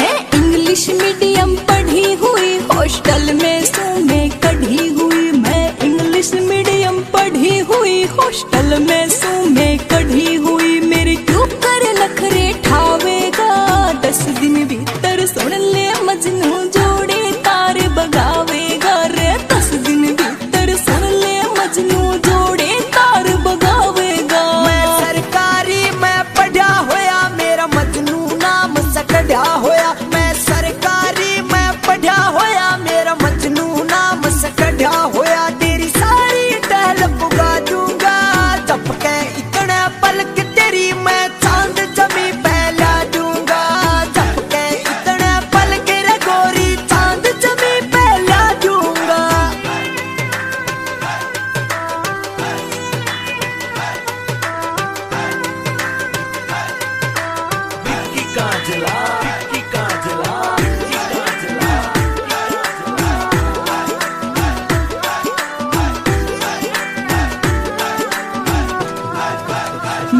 मैं English medium पढ़ी हुई, हॉस्टल में सू में कढ़ी हुई। मैं इंग्लिश मीडियम पढ़ी हुई, हॉस्टल में सू में कढ़ी हुई। मेरे क्यों कर नखरे ठावेगा, 10 दिन भीतर सुन ले मजनू जोड़े तार बगावेगा रे। 10 दिन भीतर सुन ले मजनू जोड़े तार बगावेगा। मैं सरकारी मैं पढ़ा होया, मेरा मजनू नाम सकढ़ा होया। मैं सरकारी मैं पढ़ा होया, मेरा मजनू नाम सकढ़ा होया। तेरी सारी टहल पुगा दूंगा, झपके इतने पलक तेरी मैं चांद जमी पहला दूंगा। झपके इतने पलक रे गोरी चांद जमी पहला दूंगा। विक्की काजला, विक्की काजला, विक्की काजला।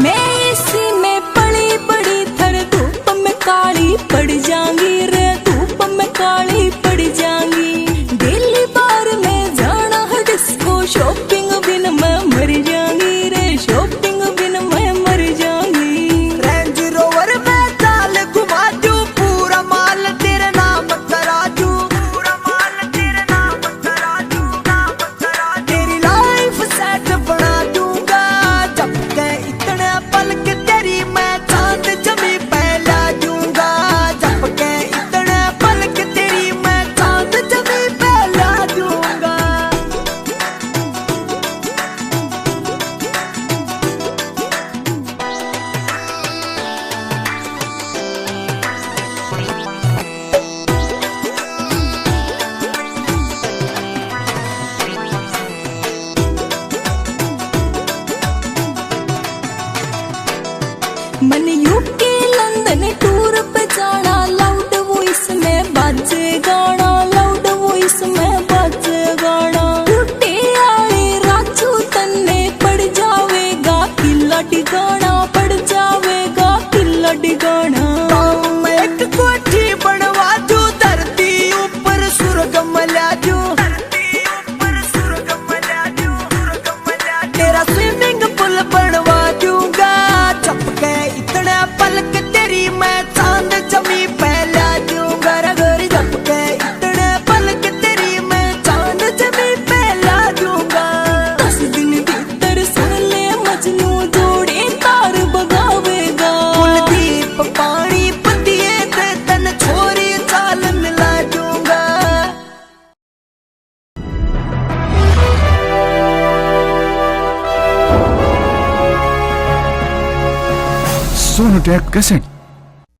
मैं इसी में पड़ी बड़ी थर, धूप में काली पड़ जाऊंगी रे, धूप में काली पड़ जाऊंगी। दिल्ली बार में जाना है डिस्को, शॉपिंग बिन मैं मर जाऊंगी रे, शॉपिंग बिन मैं मर जाऊंगी। रेंज रोवर में चाल घुमा दूं, पूरा माल तेरे नाम करा दूं, पूरा माल तेरे नाम करा दूं, नाम करा दूं। तेरी लाइफ सेट बना दूंगा, झपके इतने पलक तेरी मैं चांद जमी पहला दूंगा। झपके इतने पलक तेरी मैं चांद जमी पहला दूंगा। मन यूके लंदन टूर पे जाना, लाउड वॉइस में बाजे गाना, लाउड वॉइस में बाजे गाना। टूटे आए राजू तन्ने पड़ जावेगा किला डिगाना, पड़ जावेगा किला डिगाना। मैं एक कोठी बनवा दूं, धरती ऊपर स्वर्ग मिला दूं, धरती ऊपर स्वर्ग मिला दूं, स्वर्ग मिला दूं। तेरा स्विमिंग पूल बनवा दूंगा, झपके इतने पलक तेरी मैं चांद जमी पहला दूंगा रे गोरी। झपके इतने पलक तेरी मैं चांद जमी पहला दूंगा। 10 दिन भीतर सुन ले मजनू जोड़े तार बगावेगा। कुलदीप पानी पतिए ते तन छोरी चाल मिला दूंगा। सोनोटेक कैसेट